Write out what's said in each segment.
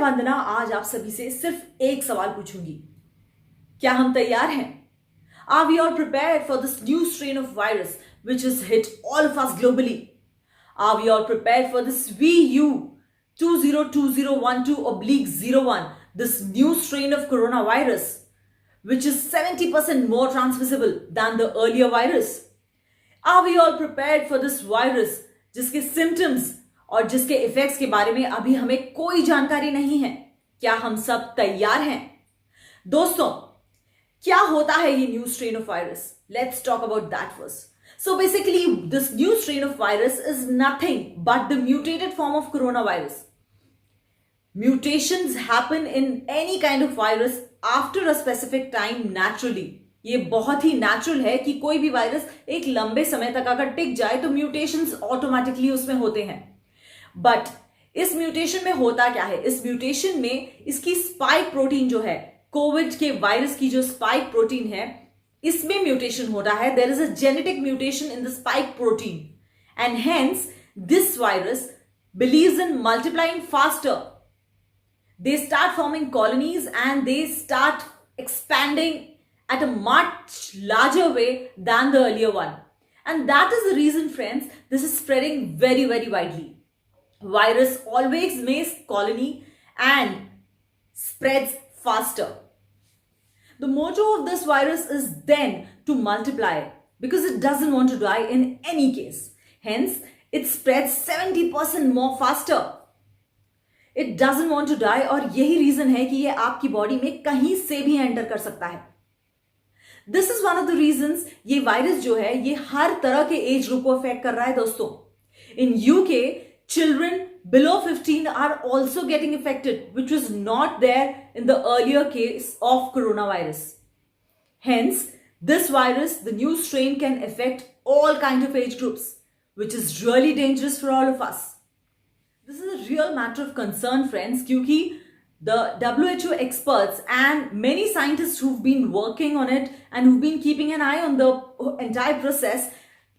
वंदना आज आप सभी से सिर्फ एक सवाल पूछूंगी। क्या हम तैयार हैं? Are we all prepared for this new strain of virus which has hit all of us globally? Are we all prepared for this VU 202012/01, this new strain of coronavirus which is 70% more transmissible than the earlier virus? Are we all prepared for this virus जिसके symptoms और जिसके effects के बारे में अभी हमें कोई जानकारी नहीं है? क्या हम सब तैयार हैं? दोस्तों, क्या होता है ये new strain of virus? Let's talk about that first. So basically, this new strain of virus is nothing but the mutated form of coronavirus. Mutations happen in any kind of virus after a specific time naturally. ये बहुत ही natural है कि कोई भी virus एक लंबे समय तक अगर टिक जाए तो म्यूटेशंस ऑटोमेटिकली उसमें होते हैं. बट इस म्यूटेशन में होता क्या है? इस म्यूटेशन में इसकी स्पाइक प्रोटीन जो है, कोविड के वायरस की जो स्पाइक प्रोटीन है, इसमें म्यूटेशन होता है. There is a genetic mutation in the spike protein and hence this virus believes in multiplying faster. They start forming colonies and they start expanding at a much larger way than the earlier one. And that is the reason, friends, this is spreading very, very widely. Virus always makes colony and spreads faster. The motto of this virus is then to multiply because it doesn't want to die in any case. Hence, it spreads 70% more faster. It doesn't want to die और यही reason है कि ये आपकी body में कहीं से भी एंटर कर सकता है. This is one of the reasons ये वायरस जो है ये हर तरह के एज ग्रुप को अफेक्ट कर रहा है. दोस्तों, in UK children below 15 are also getting affected, which was not there in the earlier case of coronavirus. Hence, this virus, the new strain, can affect all kinds of age groups, which is really dangerous for all of us. This is a real matter of concern, friends, क्योंकि the WHO experts and many scientists who've been working on it and who've been keeping an eye on the entire process,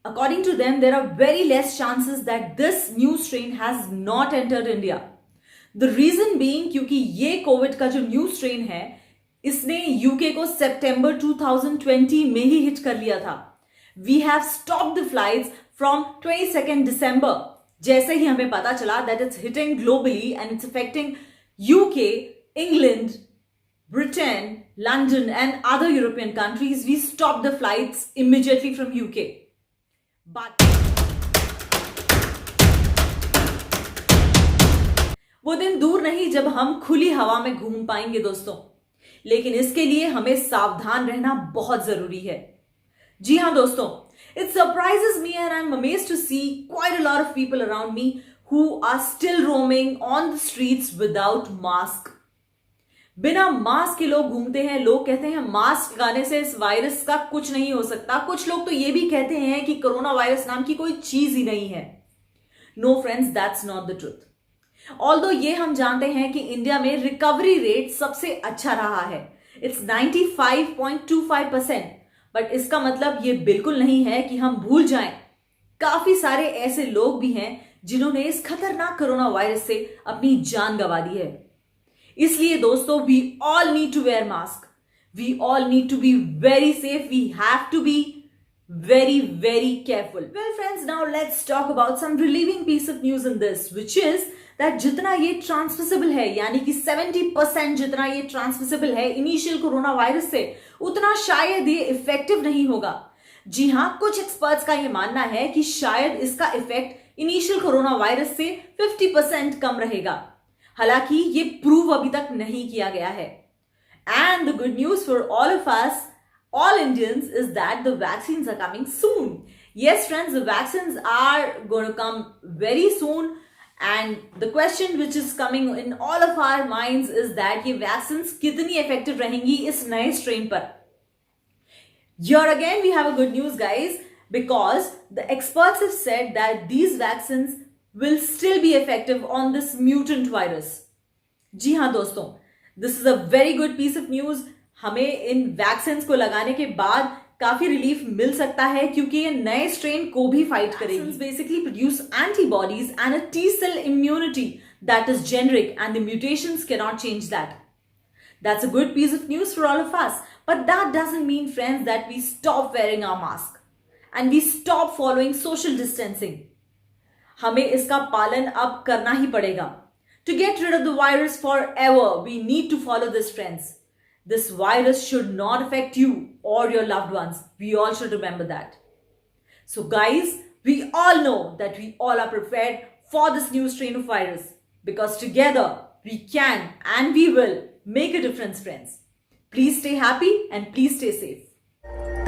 according to them, there are very less chances that this new strain has not entered India. The reason being क्योंकि ये Covid का जो new strain है इसने UK को सितंबर 2020 में ही hit कर लिया था. We have stopped the flights from 22nd December. जैसे ही हमें पता चला that it's hitting globally and it's affecting UK, England, Britain, London and other European countries, we stopped the flights immediately from UK. But वो दिन दूर नहीं जब हम खुली हवा में घूम पाएंगे दोस्तों, लेकिन इसके लिए हमें सावधान रहना बहुत जरूरी है. जी हाँ दोस्तों, it surprises me and I'm amazed to see quite a lot of people around me who are still roaming on the streets without mask. बिना मास्क के लोग घूमते हैं. लोग कहते हैं मास्क लगाने से इस वायरस का कुछ नहीं हो सकता. कुछ लोग तो ये भी कहते हैं कि कोरोना वायरस नाम की कोई चीज ही नहीं है. No friends, that's not the truth. Although ये हम जानते हैं कि इंडिया में रिकवरी रेट सबसे अच्छा रहा है. इट्स 95.25%. बट इसका मतलब ये बिल्कुल नहीं है कि हम भूल जाएं. काफी सारे ऐसे लोग भी हैं जिन्होंने इस खतरनाक कोरोना वायरस से अपनी जान गंवा दी है. इसलिए दोस्तों, we all need to wear mask. We all need to be very safe. We have to be very, very careful. Well friends, now let's talk about some relieving piece of news in this, which is that जितना ये transmissible है, यानी कि 70% जितना ये transmissible है initial corona virus से, उतना शायद ये इफेक्टिव नहीं होगा. जी हाँ, कुछ एक्सपर्ट्स का ये मानना है कि शायद इसका इफेक्ट इनिशियल कोरोना वायरस से 50% कम रहेगा. हालांकि ये प्रूव अभी तक नहीं किया गया है. And the good news for all of us, all Indians, is that the vaccines are coming soon. Yes friends, the vaccines are going to come very soon, and the question which is coming in all of our minds is that ये vaccines कितनी effective रहेंगी इस नए strain पर. Here again we have a good news guys, because the experts have said that these vaccines will still be effective on this mutant virus. जी हाँ दोस्तों, this is a very good piece of news. हमें इन vaccines को लगाने के बाद काफी relief मिल सकता है क्योंकि ये नए स्ट्रेन को भी फाइट करेगी. Basically produce antibodies and a T cell immunity That is generic and the mutations cannot change that. That's a good piece of news for all of us. But that doesn't mean, friends, that we stop wearing our mask and we stop following social distancing. हमें इसका पालन अब करना ही पड़ेगा. To get rid of the virus forever, we need to follow this, friends. This virus should not affect you or your loved ones. We all should remember that. So guys, we all know that we all are prepared for this new strain of virus because together we can and we will make a difference, friends. Please stay happy and please stay safe.